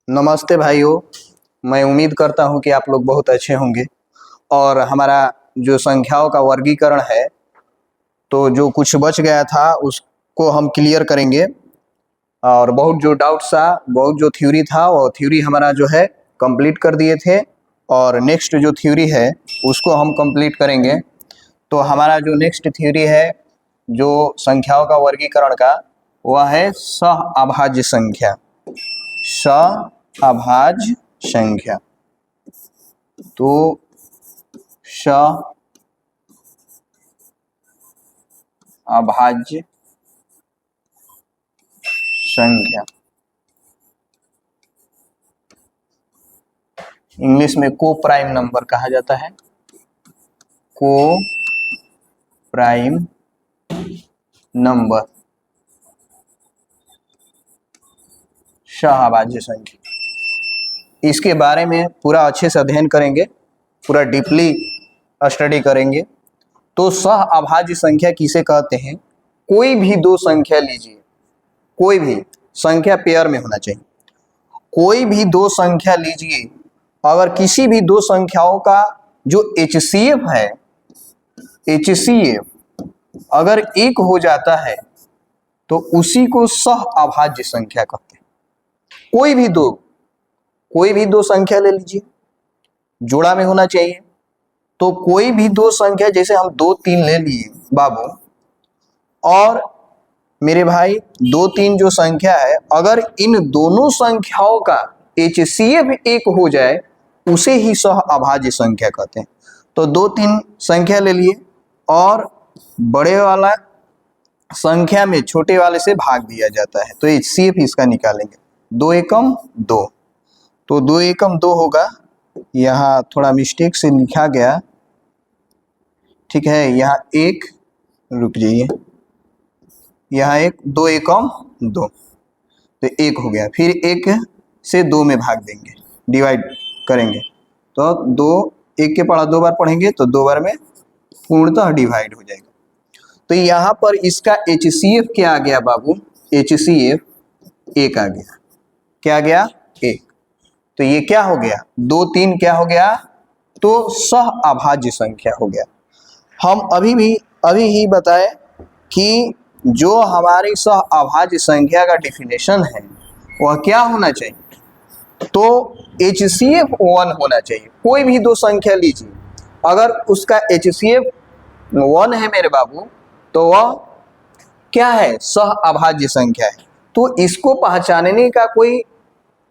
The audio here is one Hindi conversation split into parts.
नमस्ते भाइयों। मैं उम्मीद करता हूं कि आप लोग बहुत अच्छे होंगे। और हमारा जो संख्याओं का वर्गीकरण है, तो जो कुछ बच गया था उसको हम क्लियर करेंगे। और बहुत जो डाउट्स था, बहुत जो थ्योरी था, वो थ्योरी हमारा जो है कंप्लीट कर दिए थे। और नेक्स्ट जो थ्योरी है उसको हम कंप्लीट करेंगे। तो हमारा जो नेक्स्ट थ्योरी है जो संख्याओं का वर्गीकरण का, वह है सहअभाज्य संख्या। सहअभाज्य संख्या। तो सहअभाज्य संख्या इंग्लिश में को प्राइम नंबर कहा जाता है। को प्राइम नंबर सहअभाज्य संख्या। इसके बारे में पूरा अच्छे से अध्ययन करेंगे, पूरा डीपली स्टडी करेंगे। तो सहअभाज्य संख्या किसे कहते हैं? कोई भी दो संख्या लीजिए, कोई भी संख्या पेयर में होना चाहिए। कोई भी दो संख्या लीजिए, अगर किसी भी दो संख्याओं का जो HCF है, HCF अगर एक हो जाता है तो उसी को सहअभाज्य संख्या कहते हैं। कोई भी दो संख्या ले लीजिए, जोड़ा में होना चाहिए। तो कोई भी दो संख्या, जैसे हम 2 3 ले लिए बाबू, और मेरे भाई 2 3 जो संख्या है, अगर इन दोनों संख्याओं का HCF एक हो जाए उसे ही सहअभाज्य संख्या कहते हैं। तो 2 3 संख्या ले लिए और बड़े वाला संख्या में छोटे वाले से भाग दिया जाता है, तो HCF इसका निकालेंगे। 2 एकम 2, तो 2 एकम 2 होगा। यहाँ थोड़ा मिस्टेक से लिखा गया, ठीक है। यहाँ एक, रुक जाइए, यहाँ एक, 2 एकम 2, तो 1 हो गया। फिर 1 से 2 में भाग देंगे, डिवाइड करेंगे, तो 2 1 के पढ़ा 2 बार पढ़ेंगे तो 2 बार में पूर्णतः डिवाइड हो जाएगा। तो यहाँ पर इसका HCF क्या आ गया बाबू? HCF 1 आ गया। क्या आ गया? 1। तो ये क्या हो गया? 2 3 क्या हो गया? तो सहअभाज्य संख्या हो गया। हम अभी ही बताए कि जो हमारी सहअभाज्य संख्या का डेफिनेशन है वह क्या होना चाहिए? तो HCF 1 होना चाहिए। कोई भी दो संख्या लीजिए, अगर उसका HCF 1 है मेरे बाबू, तो वह क्या है? सहअभाज्य संख्या है। तो इसको पहचानने का कोई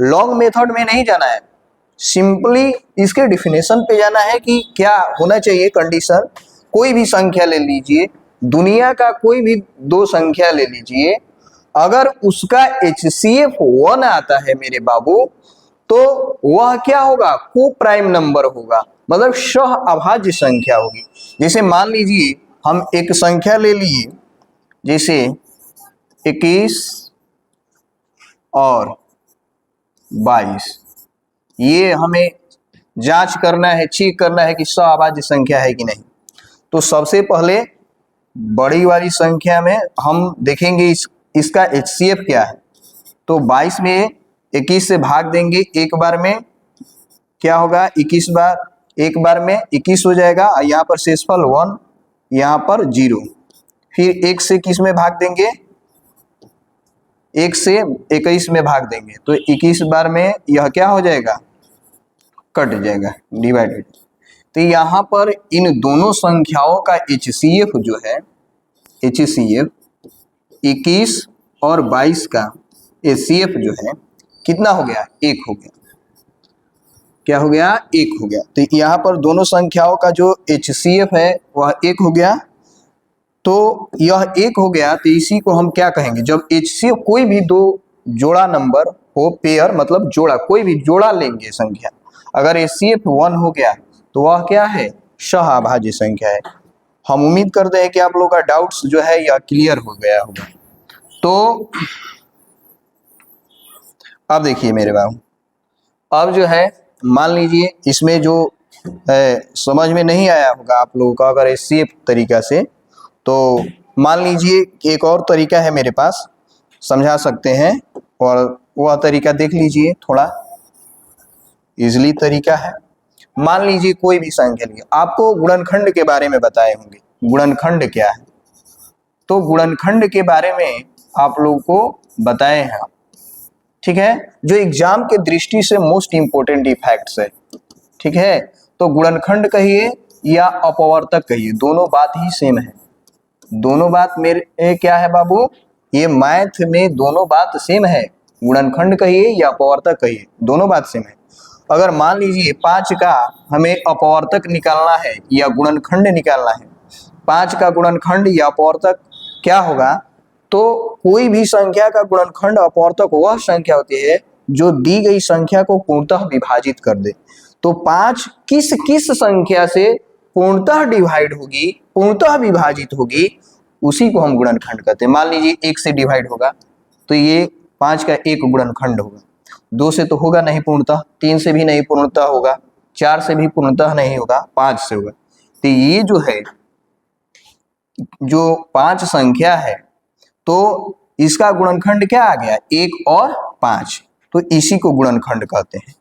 लॉन्ग मेथड में नहीं जाना है, सिंपली इसके डेफिनेशन पे जाना है कि क्या होना चाहिए कंडीशन। कोई भी संख्या ले लीजिए, दुनिया का कोई भी दो संख्या ले लीजिए, अगर उसका HCF 1 आता है मेरे बाबू, तो वह क्या होगा? को प्राइम नंबर होगा, मतलब सहअभाज्य संख्या होगी। जैसे मान लीजिए हम एक संख्या ले लिए, जैसे 21 और 22, ये हमें जांच करना है, चेक करना है कि सहअभाज्य संख्या है कि नहीं। तो सबसे पहले बड़ी वाली संख्या में हम देखेंगे इसका HCF क्या है। तो 22 में 21 से भाग देंगे, एक बार में क्या होगा? 21 बार, एक बार में 21 हो जाएगा, यहाँ पर शेषफल 1, यहाँ पर 0। फिर 1 से किस में भाग देंगे? 1 से 21 में भाग देंगे, तो 21 बार में यह क्या हो जाएगा? कट जाएगा, डिवाइडेड। तो यहाँ पर इन दोनों संख्याओं का HCF जो है, HCF 21 और 22 का HCF जो है कितना हो गया? 1 हो गया। क्या हो गया? 1 हो गया। तो यहाँ पर दोनों संख्याओं का जो HCF है वह 1 हो गया। तो यह 1 हो गया, तो इसी को हम क्या कहेंगे? जब HCF कोई भी दो जोड़ा नंबर हो, पेयर मतलब जोड़ा, कोई भी जोड़ा लेंगे संख्या, अगर HCF 1 हो गया तो वह क्या है? सहअभाज्य संख्या है। हम उम्मीद करते हैं कि आप लोगों का डाउट्स जो है यह क्लियर हो गया होगा। तो अब देखिए मेरे बाबू, अब जो है मान लीजिए इसमें जो समझ में नहीं आया होगा आप लोगों का अगर HCF तरीका से, तो मान लीजिए एक और तरीका है मेरे पास, समझा सकते हैं। और वह तरीका देख लीजिए, थोड़ा इजली तरीका है। मान लीजिए कोई भी संख्या लिए, आपको गुणनखंड के बारे में बताए होंगे, गुणनखंड क्या है, तो गुणनखंड के बारे में आप लोगों को बताए हैं, ठीक है, जो एग्जाम के दृष्टि से मोस्ट इंपोर्टेंट फैक्ट्स है, ठीक है। तो गुणनखंड कहिए या अपवर्तक कहिए, दोनों बात ही सेम है, दोनों बात मेरे क्या है बाबू, ये मैथ में दोनों बात सेम है, गुणनखंड कहिए या अपवर्तक कहिए, दोनों बात सेम है। अगर मान लीजिए 5 का हमें अपवर्तक निकालना है या गुणनखंड निकालना है, 5 का गुणनखंड या अपवर्तक क्या होगा, तो कोई भी संख्या का गुणनखंड अपवर्तक वह संख्या होती है जो दी गई संख्या को पूर्णतः विभाजित कर दे। तो 5 किस किस संख्या से पूर्णतः डिवाइड होगी, पूर्णतः विभाजित होगी, उसी को हम गुणनखंड कहते हैं। मान लीजिए 1 से डिवाइड होगा तो ये 5 का एक गुणनखंड होगा, 2 से तो होगा नहीं पूर्णतः, 3 से भी नहीं पूर्णतः होगा, 4 से भी पूर्णतः नहीं होगा, 5 से होगा। तो ये जो है, जो 5 संख्या है, तो इसका गुणनखंड क्या आ गया, 1 और 5, तो इसी को गुणनखंड कहते हैं।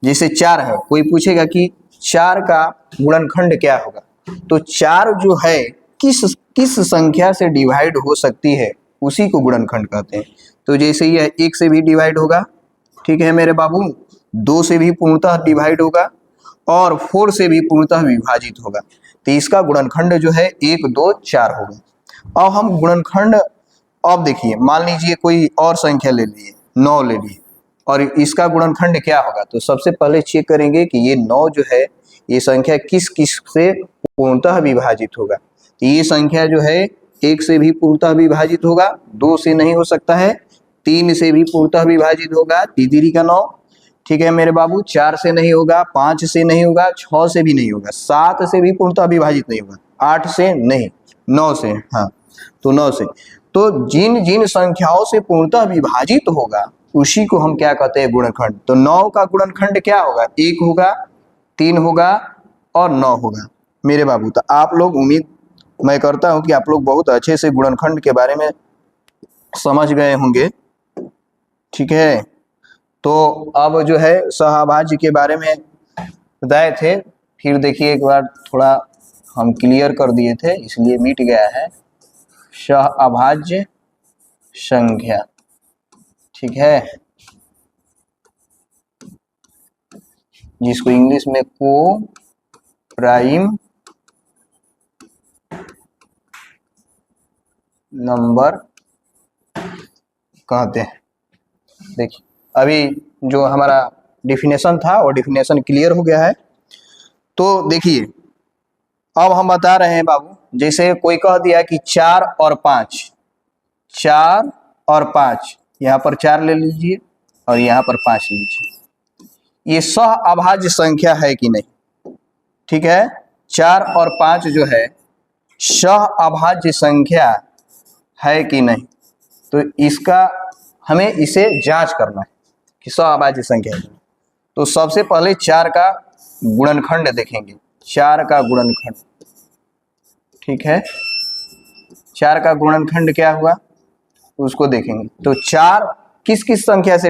जैसे 4 है, कोई पूछेगा कि 4 का गुणनखंड क्या होगा, तो 4 जो है किस किस संख्या से डिवाइड हो सकती है, उसी को गुणनखंड कहते हैं। तो जैसे यह 1 से भी डिवाइड होगा, ठीक है मेरे बाबू, 2 से भी पूर्णतः डिवाइड होगा और 4 से भी पूर्णतः विभाजित होगा, तो इसका गुणनखंड जो है 1, 2, 4 होगा। अब हम गुणनखंड, अब देखिए मान लीजिए कोई और संख्या ले लिए, 9 ले लिए, और इसका गुणनखंड क्या होगा, तो सबसे पहले चेक करेंगे कि ये 9 जो है, ये संख्या किस किस से पूर्णतः विभाजित होगा। तो ये संख्या जो है 1 से भी पूर्णतः विभाजित होगा, 2 से नहीं हो सकता है, 3 से भी पूर्णतः विभाजित होगा, 3 का 9, ठीक है मेरे बाबू, 4 से नहीं होगा, 5 से नहीं होगा, 6 से भी नहीं होगा, 7 से भी पूर्णतः विभाजित नहीं होगा, 8 से नहीं, 9 से, हाँ तो 9 से। तो जिन जिन संख्याओं से पूर्णतः विभाजित होगा उसी को हम क्या कहते हैं, गुणनखंड। तो 9 का गुणनखंड क्या होगा, 1 होगा, 3 होगा और 9 होगा मेरे बाबू। तो आप लोग, उम्मीद मैं करता हूं कि आप लोग बहुत अच्छे से गुणनखंड के बारे में समझ गए होंगे, ठीक है। तो अब जो है सहअभाज्य के बारे में बताए थे, फिर देखिए एक बार थोड़ा हम क्लियर कर दिए थे, इसलिए मिट गया है, सहअभाज्य संख्या, ठीक है, जिसको इंग्लिश में को प्राइम नंबर कहते हैं। देखिए अभी जो हमारा डिफिनेशन था वो डिफिनेशन क्लियर हो गया है। तो देखिए अब हम बता रहे हैं बाबू, जैसे कोई कह दिया कि 4 और 5, 4 और 5, यहाँ पर 4 ले लीजिए और यहाँ पर 5 लीजिए, ये सहअभाज्य संख्या है कि नहीं, ठीक है। 4 और 5 जो है सहअभाज्य संख्या है कि नहीं, तो इसका हमें इसे जांच करना है कि सहअभाज्य संख्या है। तो सबसे पहले 4 का गुणनखंड देखेंगे, 4 का गुणनखंड, ठीक है, 4 का गुणनखंड क्या हुआ उसको देखेंगे। तो 4 किस किस संख्या से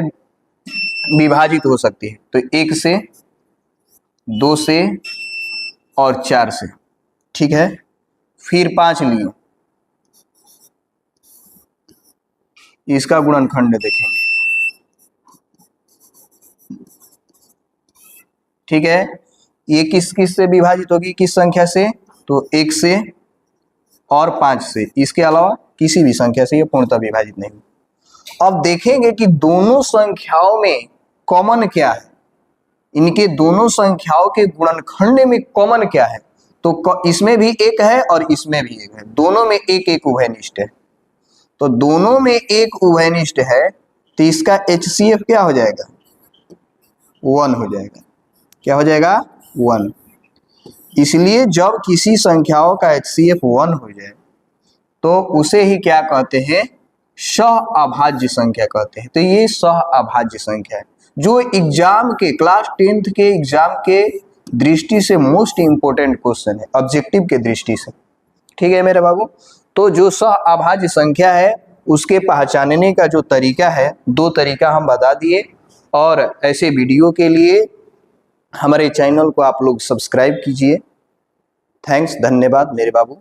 विभाजित हो सकती है, तो 1 से, 2 से और 4 से, ठीक है। फिर 5 लिए, इसका गुणनखंड देखेंगे, ठीक है। ये किस किस से विभाजित होगी, किस संख्या से, तो 1 से और 5 से, इसके अलावा किसी भी संख्या से ये पूर्णतः विभाजित नहीं। अब देखेंगे कि दोनों संख्याओं में कॉमन क्या है, इनके दोनों संख्याओं के गुणनखंड में कॉमन क्या है, तो इसमें भी 1 है और इसमें भी 1 है, दोनों में एक एक उभयनिष्ठ है। तो दोनों में एक उभयनिष्ठ है, तो इसका HCF क्या हो जाएगा, 1 हो जाएगा। क्या हो जाएगा, 1। इसलिए जब किसी संख्याओं का HCF 1 हो जाए तो उसे ही क्या कहते हैं, सहअभाज्य संख्या कहते हैं। तो ये सहअभाज्य संख्या है, जो एग्जाम के क्लास 10th के एग्जाम के दृष्टि से मोस्ट इंपोर्टेंट क्वेश्चन है, ऑब्जेक्टिव के दृष्टि से, ठीक है मेरे बाबू। तो जो सहअभाज्य संख्या है उसके पहचानने का जो तरीका है, 2 तरीका हम बता दिए। और ऐसे वीडियो के लिए हमारे चैनल को आप लोग सब्सक्राइब कीजिए। थैंक्स, धन्यवाद मेरे बाबू।